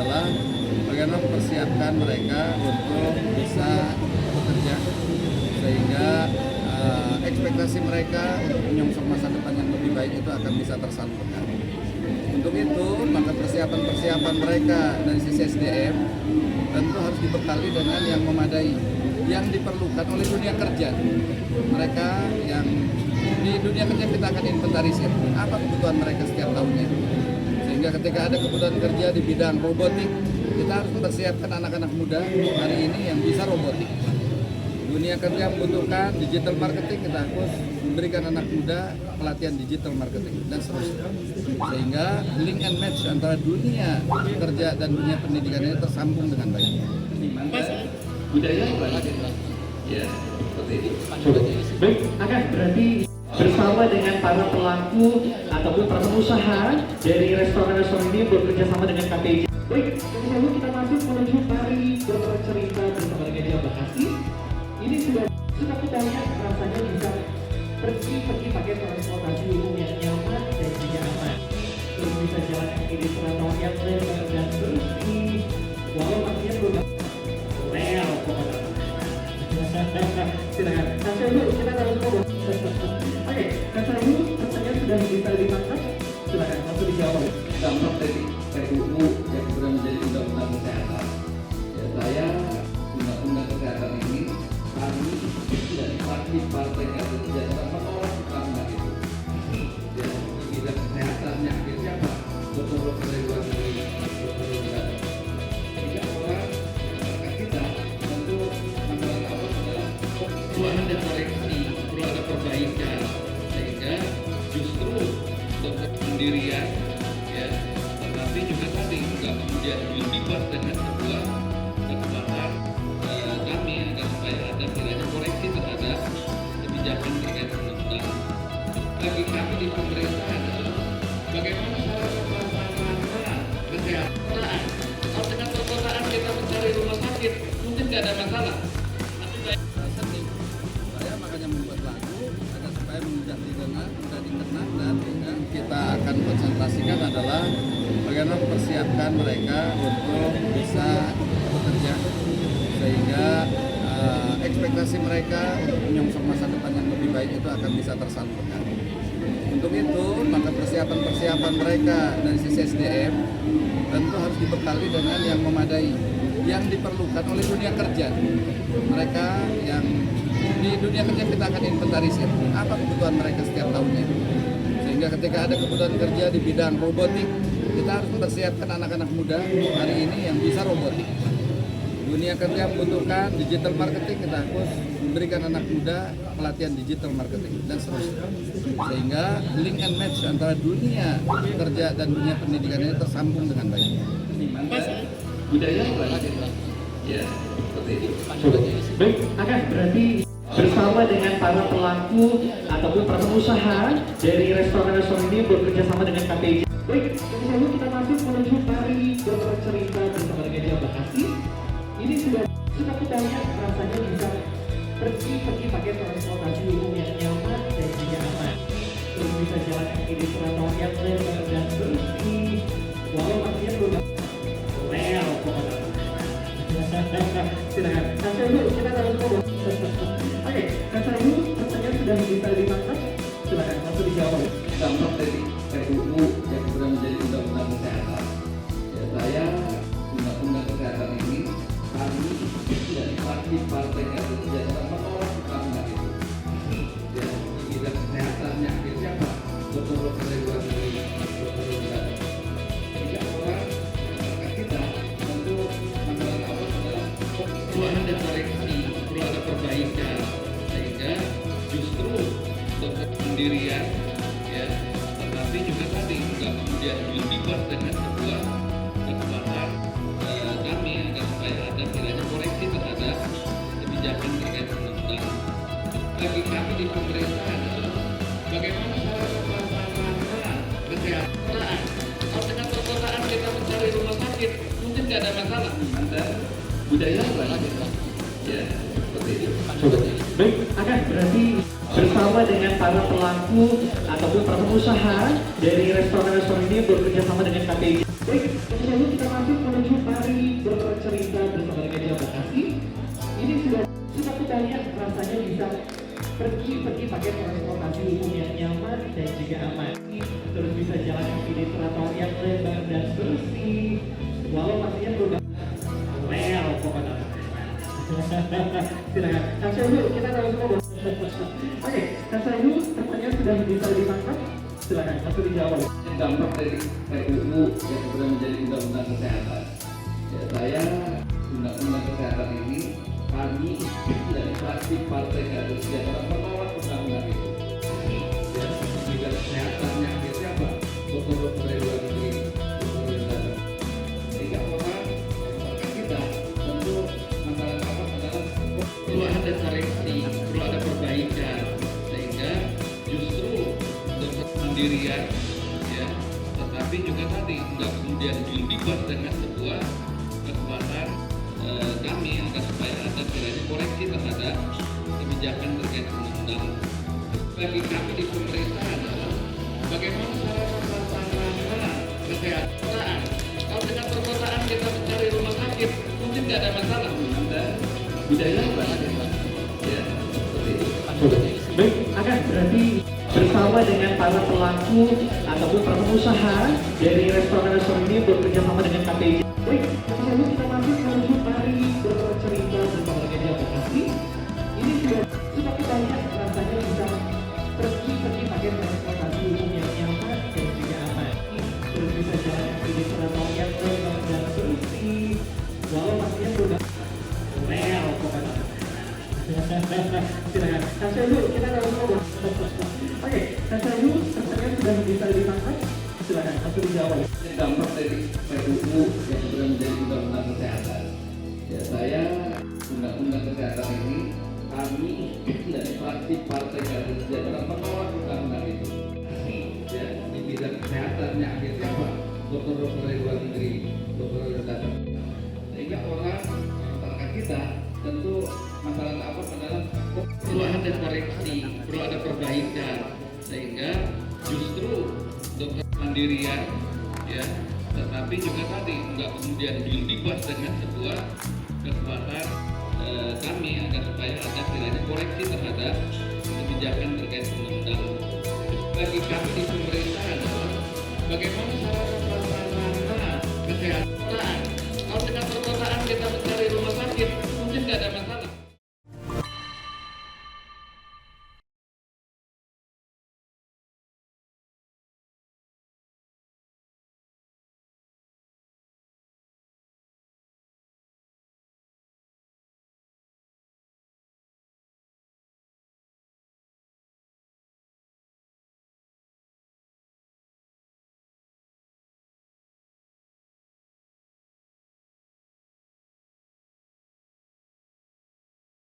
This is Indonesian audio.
adalah bagaimana mempersiapkan mereka untuk bisa bekerja sehingga ekspektasi mereka untuk menyongsong masa depan yang lebih baik itu akan bisa tersalurkan. Untuk itu, maka persiapan mereka dari sisi SDM tentu harus dibekali dengan yang memadai, yang diperlukan oleh dunia kerja. Mereka yang di dunia kerja kita akan inventarisir apa kebutuhan mereka setiap tahunnya. Sehingga ketika ada kebutuhan kerja di bidang robotik, kita harus mempersiapkan anak-anak muda hari ini yang bisa robotik. Dunia kerja membutuhkan digital marketing, kita harus memberikan anak muda pelatihan digital marketing dan seterusnya. Sehingga link and match antara dunia kerja dan dunia pendidikan ini tersambung dengan baik. Budaya ya, seperti itu. Baik, akan berarti bersama dengan para pelaku ataupun para pengusaha dari restoran-restoran ini bekerja sama dengan KPJ. Baik, lalu kita masuk menuju hari bercerita bersama dengan Jawa Bekasi. Ini sudah kita lihat rasanya bisa pergi pakai transportasi umum yang nyaman dan juga aman. Terus bisa jalan kaki di perantauan yang lebar dan bersih. Walau pastinya belum rel pokoknya. Silakan. Kasih dulu, kita harus ngomong. Oke, kasih dulu, pertanyaan sudah bisa ditangkap. Silakan, langsung dijawab. Dampak dari RUU yang sudah menjadi undang-undang kesehatan. Ya, saya undang-undang kesehatan ini kami dari partai Keadilan Sejahtera menolak undang-undang itu. Ya, di bidang kesehatannya akhirnya apa? Dokter-dokter dari luar negeri, dokter-dokter sehingga orang masyarakat kita tentu masalah awal adalah perubahan dan koreksi, perlu ada perbaikan sehingga justru dokter pendirian ya, tetapi juga tadi nggak kemudian dibuat dengan sebuah kesempatan kami agar supaya ada kiranya koreksi terhadap kebijakan terkait undang-undang. Bagi kami di pemerintahan adalah bagaimana cara pemasaran kesehatan. Kalau dengan perkotaan kita mencari rumah sakit mungkin nggak ada masalah. Saya makanya membuat lagu agar supaya mudah didengar, mudah dikenal, dan yang kita akan konsentrasikan adalah bagaimana mempersiapkan mereka untuk bisa bekerja sehingga ekspektasi mereka untuk menyongsong masa depan yang lebih baik itu akan bisa tersalurkan. Untuk itu, maka persiapan mereka dari sisi SDM tentu harus dibekali dengan yang memadai, yang diperlukan oleh dunia kerja. Mereka yang di dunia kerja kita akan inventarisir apa kebutuhan mereka setiap tahunnya. Sehingga ketika ada kebutuhan kerja di bidang robotik, kita harus mempersiapkan anak-anak muda hari ini yang bisa robotik. Dunia kerja membutuhkan digital marketing, kita harus memberikan anak muda pelatihan digital marketing dan seterusnya. Sehingga link and match antara dunia kerja dan dunia pendidikan ini tersambung dengan baik. Budaya ya, seperti itu. Baik, akan berarti bersama dengan para pelaku ataupun para pengusaha dari restoran-restoran ini bekerja sama dengan KPJ. Baik, lalu kita masuk menuju hari bercerita bersama dengan Jawa Bekasi. Ini sudah kita lihat rasanya bisa pergi pakai transportasi umum yang nyaman dan juga aman. Terus bisa jalan kaki di perantauan yang lebar dan bersih. Walau pastinya belum rel pokoknya. Silakan. Kasih dulu, kita harus ngomong. Oke, kasih dulu, pertanyaan sudah bisa ditangkap. Silakan, langsung dijawab. Dampak dari RUU yang sudah menjadi undang-undang kesehatan. Ya, saya undang-undang kesehatan ini kami dari partai Keadilan Sejahtera menolak undang-undang itu. Ya, di bidang kesehatannya akhirnya apa? Dokter-dokter dari luar negeri, dokter-dokter sehingga orang masyarakat kita tentu masalah awal adalah perubahan dan koreksi, perlu ada perbaikan sehingga justru dokter pendirian ya, tetapi juga tadi nggak kemudian dibuat dengan sebuah kesempatan kami agar supaya ada kiranya koreksi terhadap kebijakan terkait undang-undang. Bagi kami di pemerintahan adalah bagaimana cara pemasaran kesehatan. Kalau dengan perkotaan kita mencari rumah sakit mungkin nggak ada masalah. Ada budaya ya, seperti itu. Baik, akan berarti bersama dengan para pelaku ataupun para pengusaha dari restoran-restoran ini bekerja sama dengan KPJ. Baik, lalu kita masuk menuju mari bercerita bersama dengan Jawa Bekasi. Ini sudah kita lihat rasanya bisa pergi pakai transportasi umum yang nyaman dan juga aman. Terus bisa jalan kaki di trotoar yang lebar dan bersih. Walau pastinya belum well pokoknya. Silakan. Kang Syahdu, kita tahu semua. Oke, Kang Syahdu, pertanyaan sudah bisa ditangkap. Silakan, langsung dijawab. Dampak dari RUU yang sudah menjadi undang-undang kesehatan. Ya, saya undang-undang kesehatan ini kami dari fraksi Partai Keadilan Sejahtera menolak undang-undang itu. Ya, di bidang kesehatan yang siapa? Dokter-dokter dari luar negeri, dokter yang datang. Sehingga orang masyarakat kita tentu masyarakat adalah Perlu ada koreksi, perlu ada perbaikan, sehingga justru dokter sendirian, ya, tetapi juga tadi nggak kemudian dibuat dengan sebuah kekuatan kami agar supaya ada kiranya koreksi terhadap kebijakan terkait undang-undang. Bagi kami di pemerintahan adalah bagaimana cara melaksanakan kesehatan. Kalau dengan perkotaan kita mencari rumah sakit, mungkin nggak ada masalah. ada budaya banget, ya, seperti itu. Baik, akan berarti bersama dengan para pelaku ataupun para pengusaha dari restoran-restoran ini bekerja sama dengan KPI. Baik, lalu kita masuk menuju mari bercerita bersama dengan Jawa Bekasi. Ini sudah kita lihat rasanya bisa pergi pakai transportasi umum yang nyaman dan juga aman. Terus bisa jalan kaki di trotoar yang lebar dan bersih. Walau pastinya sudah well pokoknya. Silakan. Kang Syahdu, kita tahu semua. Oke, Kang Syahdu, pertanyaan sudah bisa ditangkap. Silakan, langsung dijawab. Dampak dari RUU yang sudah menjadi undang-undang kesehatan. Ya, saya undang-undang kesehatan ini kami dari fraksi Partai Keadilan Sejahtera menolak undang-undang itu. Ya, di bidang kesehatan yang siapa? Dokter-dokter dari luar negeri, dokter yang datang. Sehingga orang masyarakat kita tentu masyarakat apa adalah Perlu ada koreksi, perlu ada perbaikan, sehingga justru dokter sendirian, ya, tetapi juga tadi nggak kemudian dibuat dengan sebuah kekuatan kami agar supaya ada kiranya koreksi terhadap kebijakan terkait undang-undang. Bagi kami di pemerintahan adalah bagaimana cara melaksanakan kesehatan.